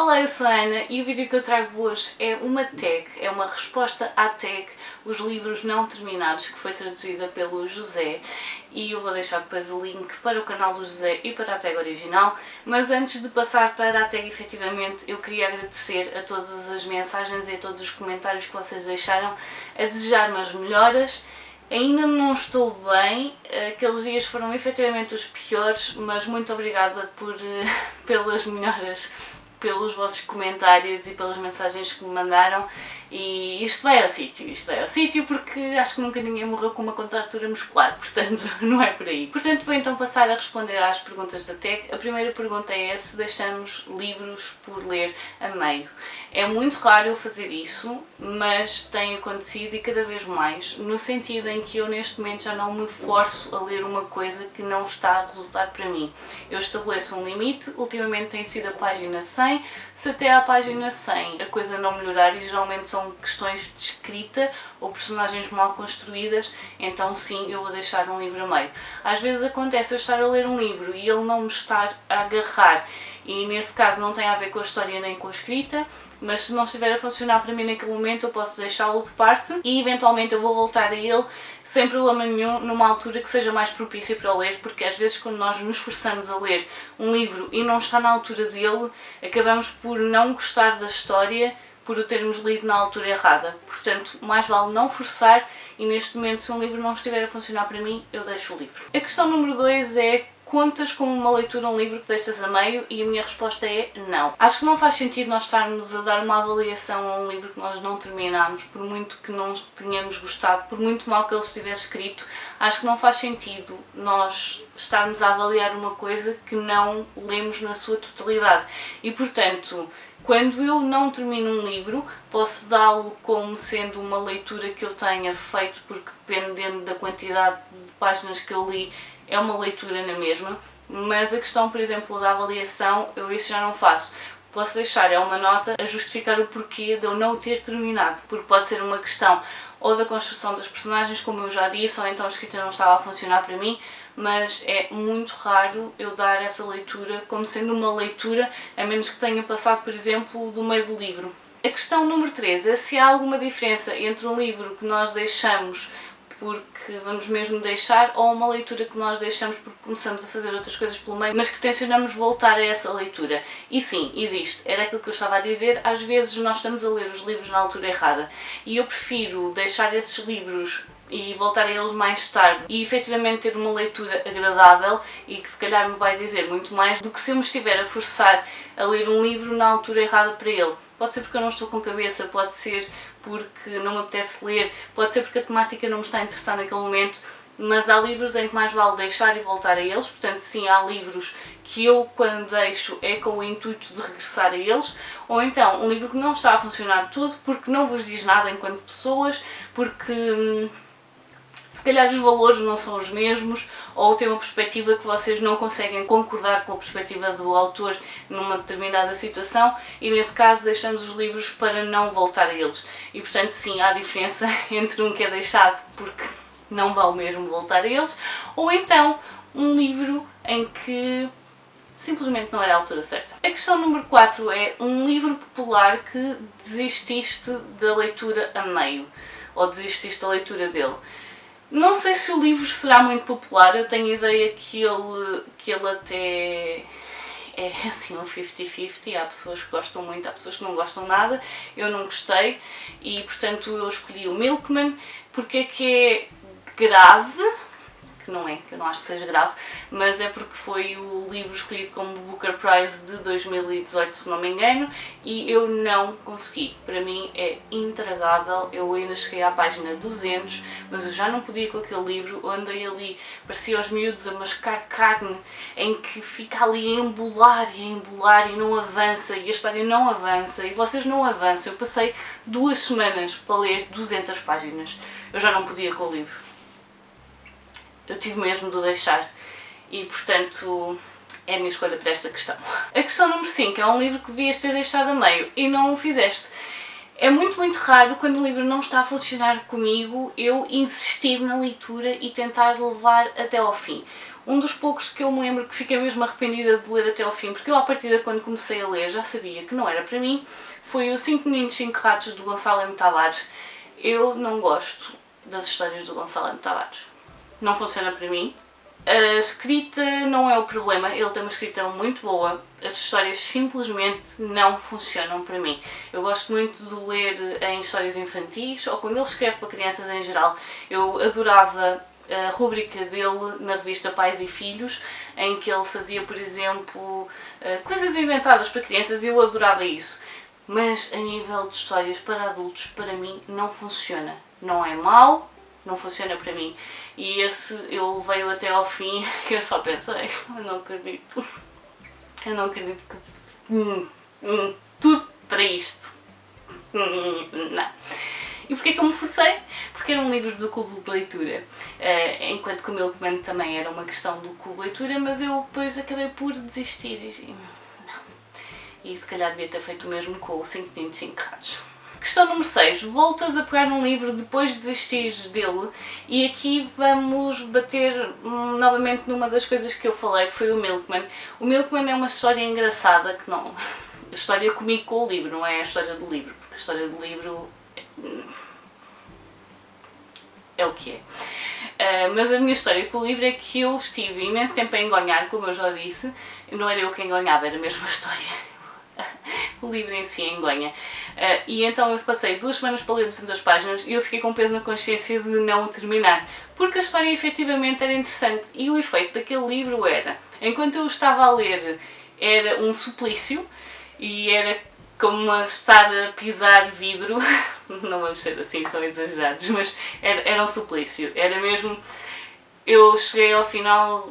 Olá, eu sou a Ana e o vídeo que eu trago hoje é uma tag, é uma resposta à tag Os Livros Não Terminados, que foi traduzida pelo José, e eu vou deixar depois o link para o canal do José e para a tag original, mas antes de passar para a tag efetivamente, eu queria agradecer a todas as mensagens e a todos os comentários que vocês deixaram a desejar-me as melhoras. Ainda não estou bem, aqueles dias foram efetivamente os piores, mas muito obrigada pelas melhoras, pelos vossos comentários e pelas mensagens que me mandaram, e isto vai ao sítio porque acho que nunca ninguém morreu com uma contratura muscular, portanto não é por aí. Portanto vou então passar a responder às perguntas da tag. A primeira pergunta é se deixamos livros por ler a meio. É muito raro eu fazer isso, mas tem acontecido e cada vez mais, no sentido em que eu neste momento já não me forço a ler uma coisa que não está a resultar para mim. Eu estabeleço um limite, ultimamente tem sido a página 100, se até à página 100 a coisa não melhorar, e geralmente são questões de escrita ou personagens mal construídas, então sim, eu vou deixar um livro a meio. Às vezes acontece eu estar a ler um livro e ele não me estar a agarrar, e nesse caso não tem a ver com a história nem com a escrita, mas se não estiver a funcionar para mim naquele momento eu posso deixá-lo de parte e eventualmente eu vou voltar a ele sem problema nenhum numa altura que seja mais propícia para ler, porque às vezes quando nós nos esforçamos a ler um livro e não está na altura dele, acabamos por não gostar da história por o termos lido na altura errada. Portanto, mais vale não forçar, e neste momento se um livro não estiver a funcionar para mim, eu deixo o livro. A questão número 2 é: contas como uma leitura um livro que deixas a meio? E a minha resposta é não. Acho que não faz sentido nós estarmos a dar uma avaliação a um livro que nós não terminamos, por muito que não tenhamos gostado, por muito mal que ele estivesse escrito. Acho que não faz sentido nós estarmos a avaliar uma coisa que não lemos na sua totalidade. E portanto, quando eu não termino um livro, posso dá-lo como sendo uma leitura que eu tenha feito, porque dependendo da quantidade de páginas que eu li, é uma leitura na mesma, mas a questão, por exemplo, da avaliação, eu isso já não faço. Posso deixar uma nota a justificar o porquê de eu não ter terminado, porque pode ser uma questão ou da construção dos personagens, como eu já disse, ou então a escrita não estava a funcionar para mim, mas é muito raro eu dar essa leitura como sendo uma leitura, a menos que tenha passado, por exemplo, do meio do livro. A questão número 3 é se há alguma diferença entre um livro que nós deixamos porque vamos mesmo deixar, ou uma leitura que nós deixamos porque começamos a fazer outras coisas pelo meio, mas que tencionamos voltar a essa leitura. E sim, existe. Era aquilo que eu estava a dizer. Às vezes nós estamos a ler os livros na altura errada e eu prefiro deixar esses livros e voltar a eles mais tarde e efetivamente ter uma leitura agradável e que se calhar me vai dizer muito mais do que se eu me estiver a forçar a ler um livro na altura errada para ele. Pode ser porque eu não estou com cabeça, pode ser porque não me apetece ler, pode ser porque a temática não me está a interessar naquele momento, mas há livros em que mais vale deixar e voltar a eles. Portanto sim, há livros que eu quando deixo é com o intuito de regressar a eles, ou então um livro que não está a funcionar todo porque não vos diz nada enquanto pessoas, porque se calhar os valores não são os mesmos, ou tem uma perspectiva que vocês não conseguem concordar com a perspectiva do autor numa determinada situação, e nesse caso deixamos os livros para não voltar a eles. E portanto sim, há diferença entre um que é deixado porque não vale mesmo voltar a eles, ou então um livro em que simplesmente não era a altura certa. A questão número 4 é um livro popular que desististe da leitura a meio, ou desististe da leitura dele. Não sei se o livro será muito popular, eu tenho a ideia que ele até é assim um 50-50, há pessoas que gostam muito, há pessoas que não gostam nada, eu não gostei e portanto eu escolhi o Milkman. Porque é que é grave? Que não é, que eu não acho que seja grave, mas é porque foi o livro escolhido como Booker Prize de 2018, se não me engano, e eu não consegui. Para mim é intragável. Eu ainda cheguei à página 200, mas eu já não podia com aquele livro, andei ali, parecia aos miúdos a mascar carne, em que fica ali a embolar e não avança, e a história não avança, e vocês não avançam. Eu passei 2 semanas para ler 200 páginas, eu já não podia com o livro. Eu tive mesmo de o deixar e, portanto, é a minha escolha para esta questão. A questão número 5 é um livro que devias ter deixado a meio e não o fizeste. É muito raro, quando o livro não está a funcionar comigo, eu insistir na leitura e tentar levar até ao fim. Um dos poucos que eu me lembro que fiquei mesmo arrependida de ler até ao fim, porque eu, à partida, quando comecei a ler, já sabia que não era para mim, foi o 5 Meninos, 5 Ratos, do Gonçalo M. Tavares. Eu não gosto das histórias do Gonçalo M. Tavares. Não funciona para mim. A escrita não é o problema, ele tem uma escrita muito boa, as histórias simplesmente não funcionam para mim. Eu gosto muito de ler em histórias infantis, ou quando ele escreve para crianças em geral. Eu adorava a rúbrica dele na revista Pais e Filhos, em que ele fazia, por exemplo, coisas inventadas para crianças, e eu adorava isso. Mas a nível de histórias para adultos, para mim, não funciona. Não é mau, não funciona para mim. E esse eu levei-o até ao fim e eu só pensei, eu não acredito. Eu não acredito que... tudo para isto. Não. E porquê que eu me forcei? Porque era um livro do clube de leitura. Enquanto que o Milkman também era uma questão do clube de leitura, mas eu depois acabei por desistir e não. E se calhar devia ter feito o mesmo com o 5 Meninos, 5 Ratos. Questão número 6. Voltas a pegar num livro depois de desistires dele, e aqui vamos bater novamente numa das coisas que eu falei, que foi o Milkman. O Milkman é uma história engraçada, que não... A história comigo com o livro, não é a história do livro, porque a história do livro é o que é. Mas a minha história com o livro é que eu estive imenso tempo a engonhar, como eu já disse. Não era eu quem engonhava, era mesmo a história. O livro em si engonha. E então eu passei 2 semanas para ler 200 páginas e eu fiquei com peso na consciência de não o terminar, porque a história efetivamente era interessante e o efeito daquele livro era, enquanto eu estava a ler, era um suplício e era como estar a pisar vidro, não vamos ser assim tão exagerados, mas era um suplício, era mesmo... Eu cheguei ao final...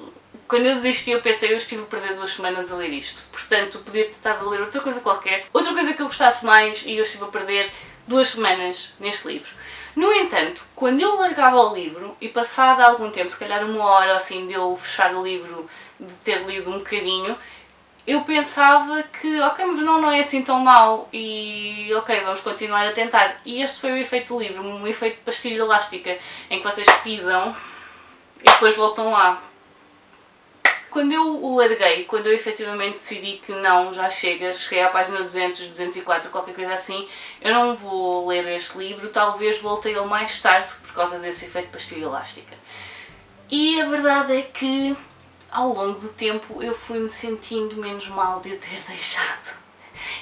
Quando eu desisti, eu pensei, eu estive a perder 2 semanas a ler isto. Portanto, podia ter estado a ler outra coisa qualquer. Outra coisa que eu gostasse mais, e eu estive a perder 2 semanas neste livro. No entanto, quando eu largava o livro, e passado algum tempo, se calhar 1 hora assim de eu fechar o livro, de ter lido um bocadinho, eu pensava que, ok, mas não é assim tão mau, e ok, vamos continuar a tentar. E este foi o efeito do livro, um efeito de pastilha elástica, em que vocês pisam e depois voltam lá. Quando eu o larguei, quando eu efetivamente decidi que não, já chega, cheguei à página 200, 204, qualquer coisa assim, eu não vou ler este livro, talvez volte a ele mais tarde por causa desse efeito de pastilha elástica. E a verdade é que, ao longo do tempo, eu fui-me sentindo menos mal de o ter deixado.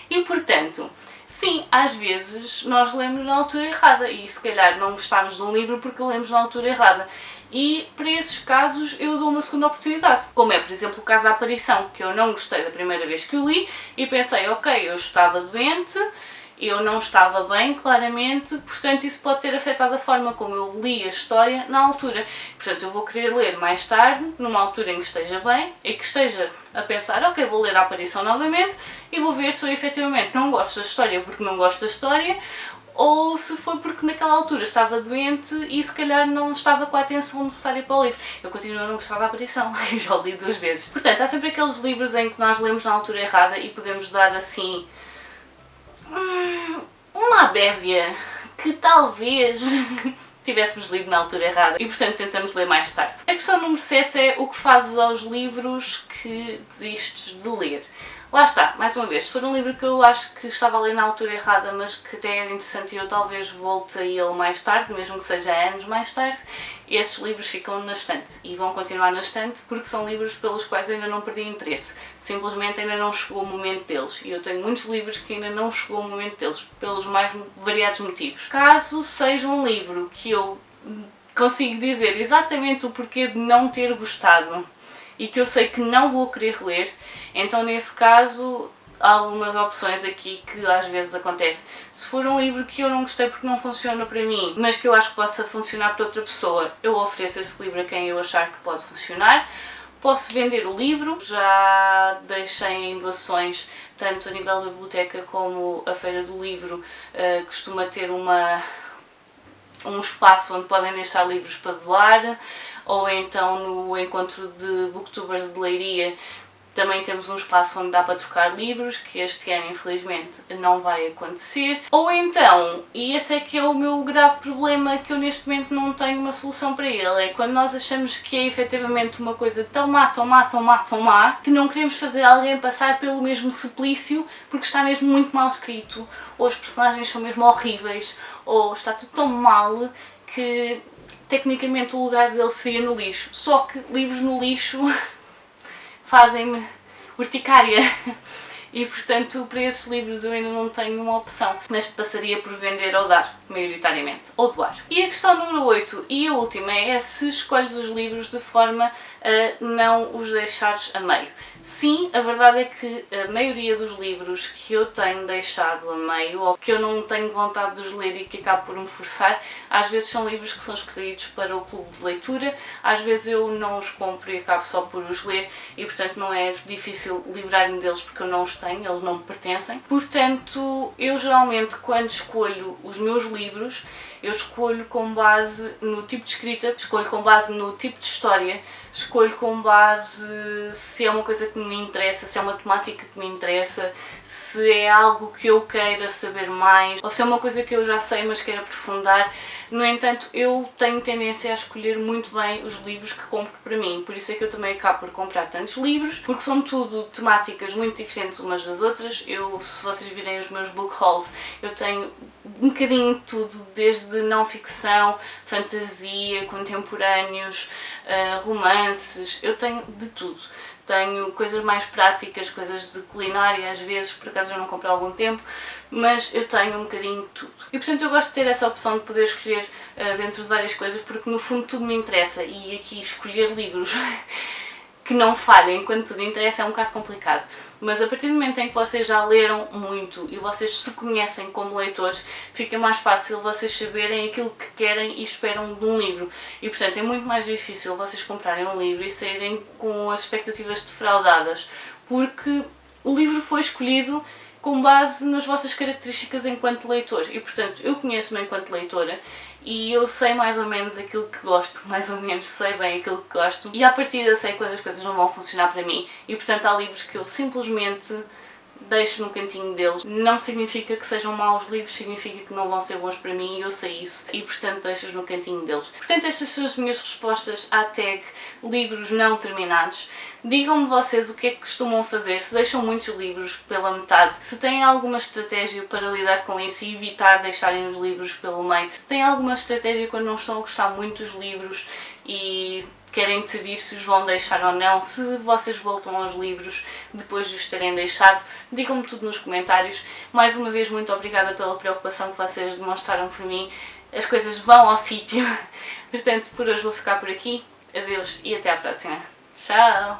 E portanto, sim, às vezes nós lemos na altura errada e se calhar não gostamos de um livro porque lemos na altura errada. E para esses casos eu dou uma segunda oportunidade, como é por exemplo o caso da Aparição, que eu não gostei da primeira vez que o li e pensei, ok, eu estava doente, eu não estava bem, claramente, portanto isso pode ter afetado a forma como eu li a história na altura. Portanto eu vou querer ler mais tarde, numa altura em que esteja bem, e que esteja a pensar, ok, vou ler a Aparição novamente e vou ver se eu efetivamente não gosto da história porque não gosto da história, ou se foi porque naquela altura estava doente e se calhar não estava com a atenção necessária para o livro. Eu continuo a não gostar da Aparição, eu já o li 2 vezes. Portanto, há sempre aqueles livros em que nós lemos na altura errada e podemos dar assim... uma bébia que talvez tivéssemos lido na altura errada e portanto tentamos ler mais tarde. A questão número 7 é o que fazes aos livros que desistes de ler. Lá está, mais uma vez, se for um livro que eu acho que estava a ler na altura errada, mas que até era interessante e eu talvez volte a ele mais tarde, mesmo que seja anos mais tarde, esses livros ficam na estante e vão continuar na estante porque são livros pelos quais eu ainda não perdi interesse. Simplesmente ainda não chegou o momento deles e eu tenho muitos livros que ainda não chegou o momento deles, pelos mais variados motivos. Caso seja um livro que eu consigo dizer exatamente o porquê de não ter gostado e que eu sei que não vou querer ler, então nesse caso há algumas opções aqui que às vezes acontece. Se for um livro que eu não gostei porque não funciona para mim, mas que eu acho que possa funcionar para outra pessoa, eu ofereço esse livro a quem eu achar que pode funcionar. Posso vender o livro, já deixei em doações, tanto a nível da biblioteca como a Feira do Livro costuma ter um espaço onde podem deixar livros para doar, ou então no encontro de booktubers de Leiria Também temos um espaço onde dá para trocar livros, que este ano infelizmente não vai acontecer. Ou então, e esse é que é o meu grave problema, que eu neste momento não tenho uma solução para ele, é quando nós achamos que é efetivamente uma coisa tão má, que não queremos fazer alguém passar pelo mesmo suplício porque está mesmo muito mal escrito, ou os personagens são mesmo horríveis, ou está tudo tão mal que tecnicamente o lugar dele seria no lixo. Só que livros no lixo fazem-me urticária e portanto para esses livros eu ainda não tenho uma opção, mas passaria por vender ou dar, maioritariamente, ou doar. E a questão número 8 e a última é se escolhes os livros de forma a não os deixares a meio. Sim, a verdade é que a maioria dos livros que eu tenho deixado a meio, ou que eu não tenho vontade de os ler e que acabo por me forçar, às vezes são livros que são escolhidos para o clube de leitura, às vezes eu não os compro e acabo só por os ler e portanto não é difícil livrar-me deles porque eu não os tenho, eles não me pertencem. Portanto, eu geralmente quando escolho os meus livros, eu escolho com base no tipo de escrita, escolho com base no tipo de história, escolho com base se é uma coisa que me interessa, se é uma temática que me interessa, se é algo que eu queira saber mais, ou se é uma coisa que eu já sei mas quero aprofundar. No entanto, eu tenho tendência a escolher muito bem os livros que compro para mim, por isso é que eu também acabo por comprar tantos livros, porque são tudo temáticas muito diferentes umas das outras. Se vocês virem os meus book hauls, eu tenho um bocadinho de tudo, desde não ficção, fantasia, contemporâneos, romances, eu tenho de tudo. Tenho coisas mais práticas, coisas de culinária às vezes, por acaso eu não compro há algum tempo, mas eu tenho um bocadinho de tudo. E portanto eu gosto de ter essa opção de poder escolher dentro de várias coisas, porque no fundo tudo me interessa e aqui escolher livros que não falhem quando tudo interessa é um bocado complicado. Mas a partir do momento em que vocês já leram muito e vocês se conhecem como leitores, fica mais fácil vocês saberem aquilo que querem e esperam de um livro. E portanto é muito mais difícil vocês comprarem um livro e saírem com as expectativas defraudadas, porque o livro foi escolhido com base nas vossas características enquanto leitor e portanto eu conheço-me enquanto leitora e eu sei mais ou menos aquilo que gosto, mais ou menos sei bem aquilo que gosto e à partida sei quando as coisas não vão funcionar para mim e portanto há livros que eu simplesmente deixo no cantinho deles. Não significa que sejam maus livros, significa que não vão ser bons para mim e eu sei isso e portanto deixo-os no cantinho deles. Portanto estas são as minhas respostas à tag livros não terminados. Digam-me vocês o que é que costumam fazer, se deixam muitos livros pela metade, se têm alguma estratégia para lidar com isso e evitar deixarem os livros pelo meio, se têm alguma estratégia quando não estão a gostar muito dos livros e querem decidir se os vão deixar ou não, se vocês voltam aos livros depois de os terem deixado, digam-me tudo nos comentários. Mais uma vez, muito obrigada pela preocupação que vocês demonstraram por mim, as coisas vão ao sítio. Portanto, por hoje vou ficar por aqui, adeus e até à próxima. Tchau!